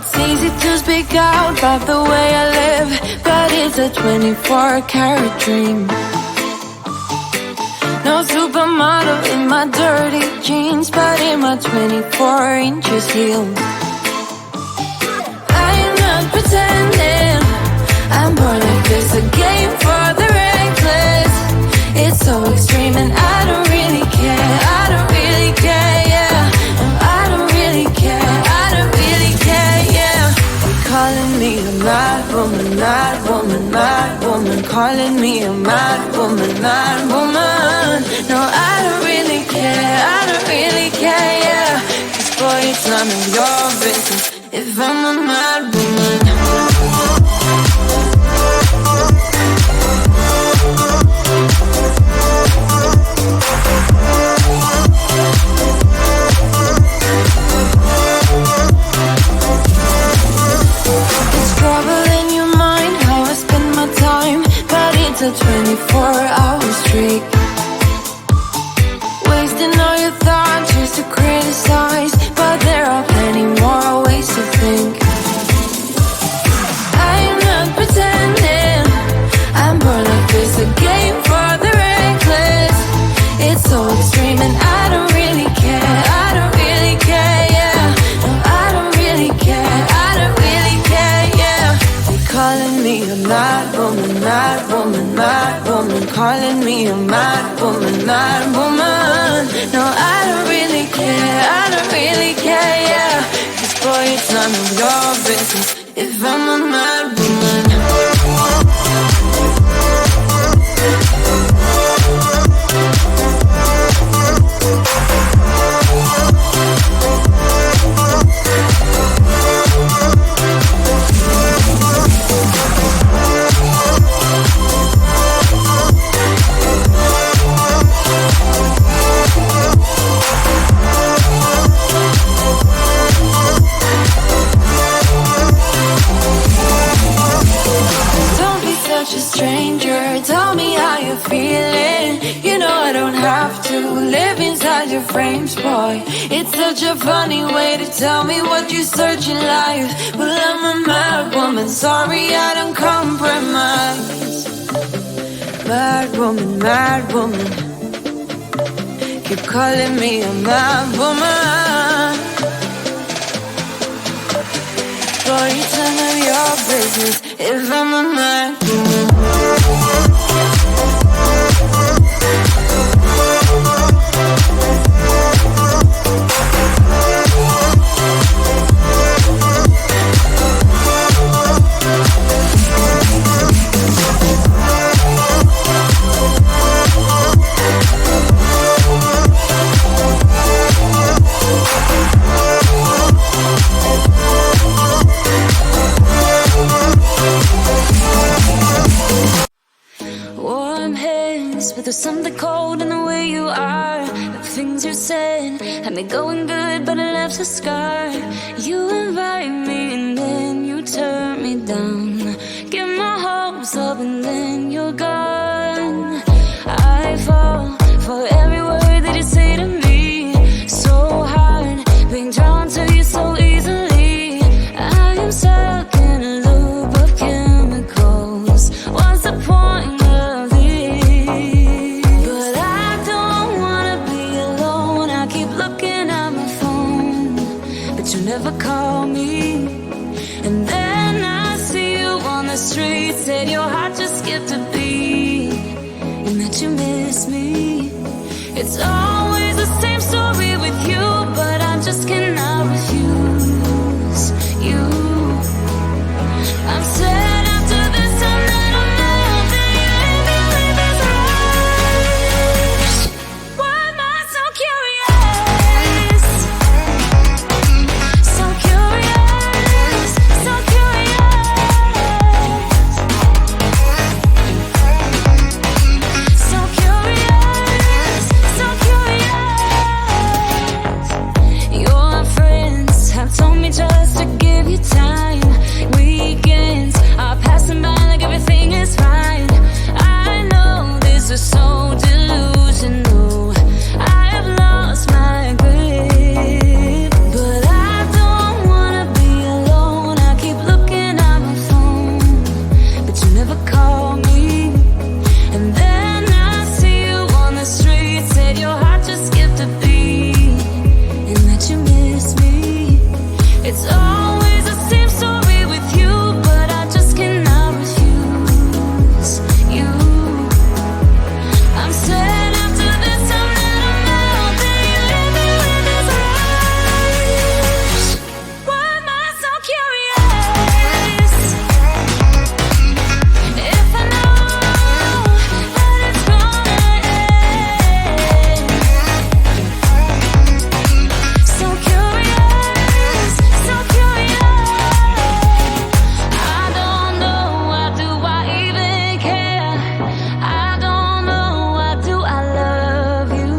It's easy to speak out about the way I live, but it's a 24-karat dream. No supermodel in my dirty jeans, but in my 24 inches heels. I'm not pretending, I'm born like this, a game for the reckless. It's so extreme and I don't really care, I don't really care, yeah. No, I don't really care, I don't really care, yeah. They're calling me a mad woman, mad woman, mad woman. Calling me a mad woman, mad woman. No, I don't really care, I don't really care, yeah. 'Cause boy, it's none of your business if I'm a mad woman. It's trouble in your mind how I spend my time, but it's a 24-hour streak. Wasting all your thoughts just to criticize, but there are plenty more ways to think. I'm not pretending, I'm born like this, a game for the reckless. It's so extreme and I don't really care, I don't really care, yeah. No, I don't really care, I don't really care, yeah. They're calling me a mad woman, mad woman, mad woman. Calling me a mad woman, mad woman. No, I don't really care, I don't really care, yeah. 'Cause boy, it's none of your business if I'm a mad woman. A stranger, tell me how you're feeling. You know I don't have to live inside your frames, boy. It's such a funny way to tell me what you search in life. Well, I'm a mad woman, sorry I don't compromise. Mad woman, mad woman. Keep calling me a mad woman. Boy, it's none of your business if I'm a mad woman. But there's something cold in the way you are. The things you said had me going good, but it left a scar. You invite me and then you turn me down. Get my hopes up and then you're gone. I fall for every word that you say to me. So hard being drawn to you so easily. I am stuck in a loop of chemicals. What's the point? Never call me, and then I see you on the street. Said your heart just skipped a beat, and that you miss me. It's always the same story with you, but I just cannot refuse you. I'm sad after this time that I'm not that you leave this rush. Why am I so curious? So curious, so curious. So curious, so curious. It's always the same story with you, but I just cannot refuse you. I'm sad after this time that I'm out, then you leave me with this rush. Why am I so curious? If I know that it's gonna end. So curious, so curious. I don't know, why do I even care? I don't know, why do I love you?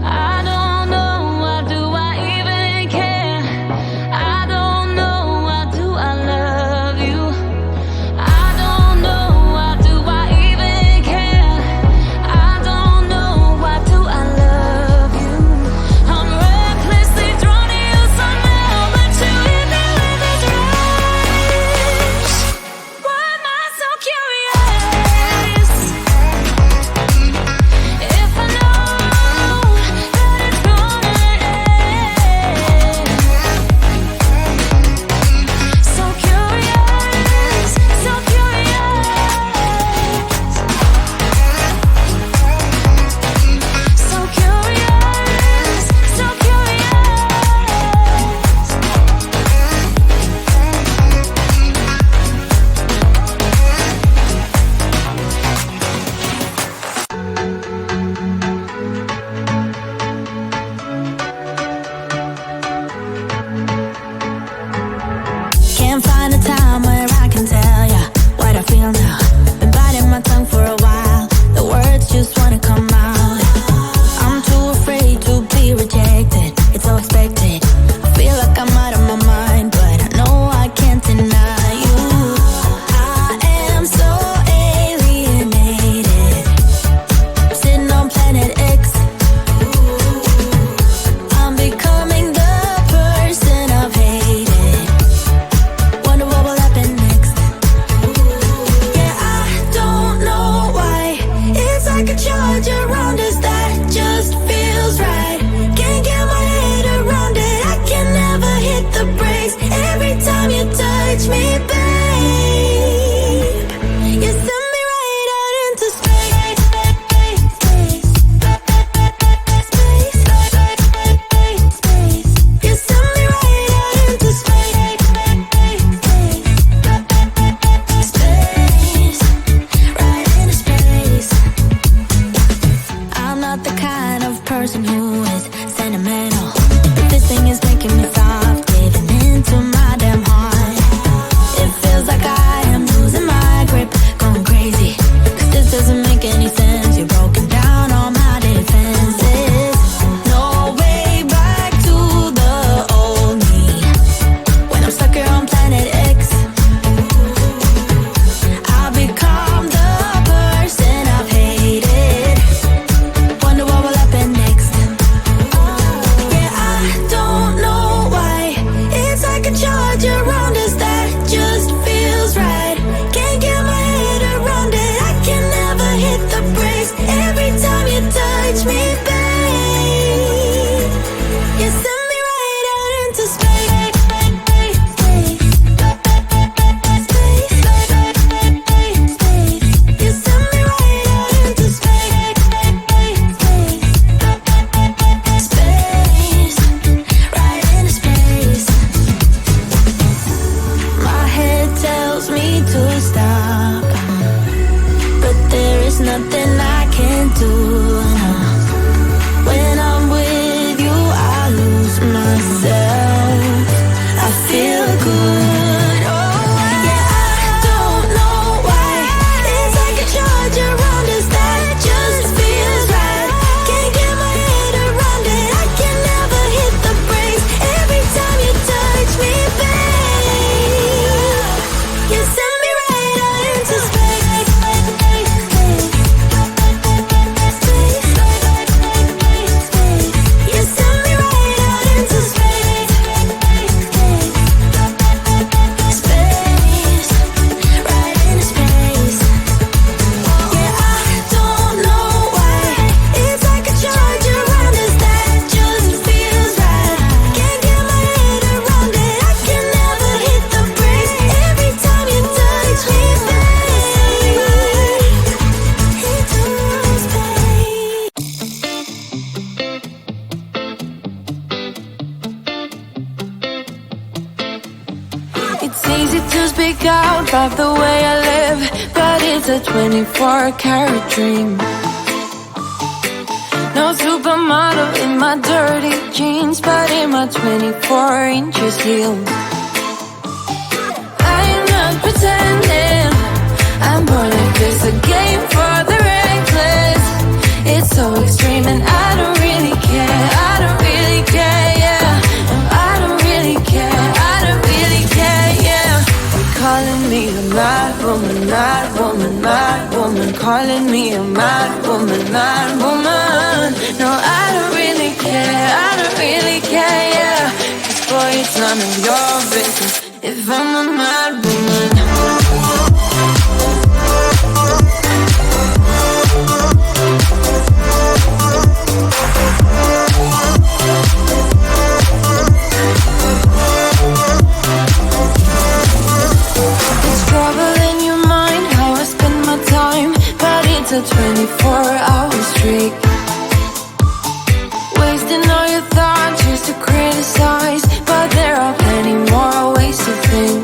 I don't know, why do I even care? I don't know, why do I love you? I don't know, why do I even care? I don't know, why do I love you? I'm recklessly drawn to you somehow, but you hit me with this rush. Why am I so curious? If I know that it's gonna end. So curious, so curious. So curious, so Can't find a time where I can tell ya what I feel now. Been biting my tongue for a while. The words just wanna come out. I'm too afraid to be rejected. It's so expected. I feel like I'm out of my mind, but I know I can't deny you. I am so alienated. I'm sitting on planet X. I'm becoming the person I've hated. Wonder what will happen next. Yeah, I don't know why. It's like a charge around us that just feels right. Can't get my head around it. I can never hit the brakes. Every time you touch me, babe, you send me right out into space. You send me right out into space. Space, right into space. I'm not the kind of person who is sentimental, but this thing is making me stop giving into my damn heart. It feels like I am losing my grip, going crazy. 'Cause this doesn't make any sense. You're broken down all my defenses. No way back to the old me. When I'm stuck here on planet X, I'll become the person I've hated. Wonder what will happen next. Yeah, I don't know why. It's like a charge around us that just feels right. Can't get my head around it. I can never hit the brakes. Every time you touch me, babe, you send me right out into space. You send me right out into space. Space, right into space. My head tells me to stop, but there is nothing I can do. When I'm with you, I lose myself. It's easy to speak out about the way I live, but it's a 24-karat dream. No supermodel in my dirty jeans, but in my 24 inches heels. I'm not pretending, I'm more like this, a game for the reckless. It's so extreme and I don't really care, I don't really care, yeah. No, I don't really care, I don't really care, yeah. They're calling me a mad woman, mad woman, mad woman. Calling me a mad woman, mad woman. No, I don't really care, I don't really care, yeah. 'Cause boy, it's none of your business if I'm a mad woman. It's trouble in your mind, how I spend my time, but it's a 24-hour streak. Wasting all your thoughts just to criticize, but there are plenty more ways to think.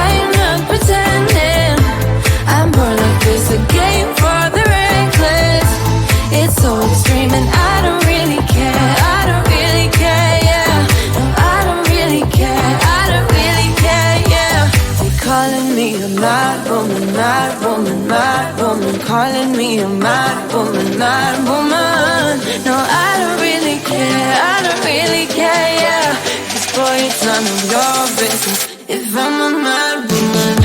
I'm not pretending, I'm more like this, a game for the reckless. It's so extreme and I don't really care, I don't really care, yeah. No, I don't really care, I don't really care, yeah. They're calling me a mad woman, mad woman, mad woman. Calling me a mad woman, mad woman. No, I don't really care, I don't really care, yeah. 'Cause boy, it's none of your business if I'm a mad woman.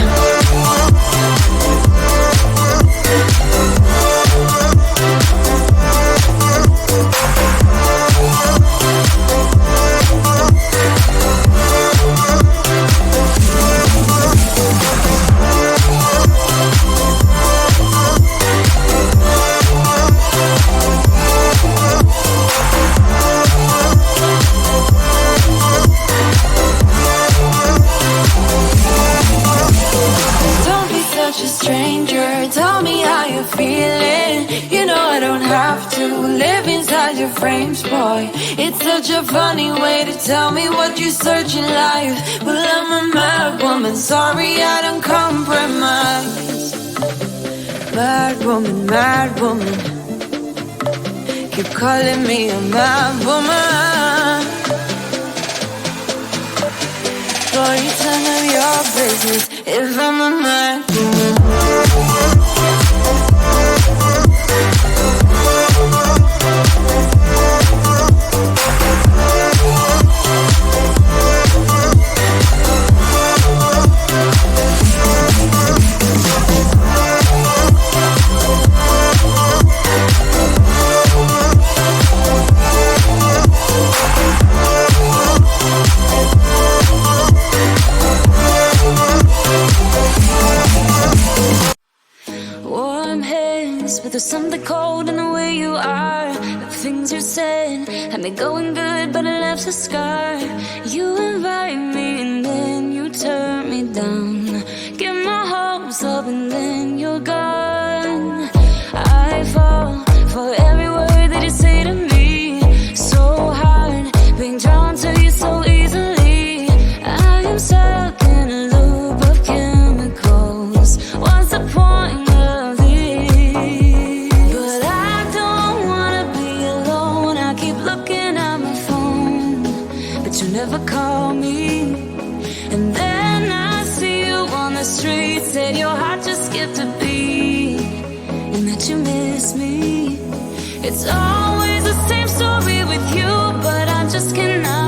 Don't be such a stranger, tell me how you're feeling. You know I don't have to live inside your frames, boy. It's such a funny way to tell me what you search in life. Well, I'm a mad woman, sorry I don't compromise. Mad woman, mad woman. Keep calling me a mad woman. Boy, it's none of your business if I'm a mad woman. But there's something cold in the way you are. The things you said had me going good, but it left a scar. You invite me and then you turn me down. Get my hopes up and then you're gone. I fall for every word that you say to me. So hard, being drawn to you so easily. I am stuck in a loop of chemicals. What's the point? Never call me, and then I see you on the street. Said your heart just skipped a beat, and that you miss me. It's always the same story with you, but I just cannot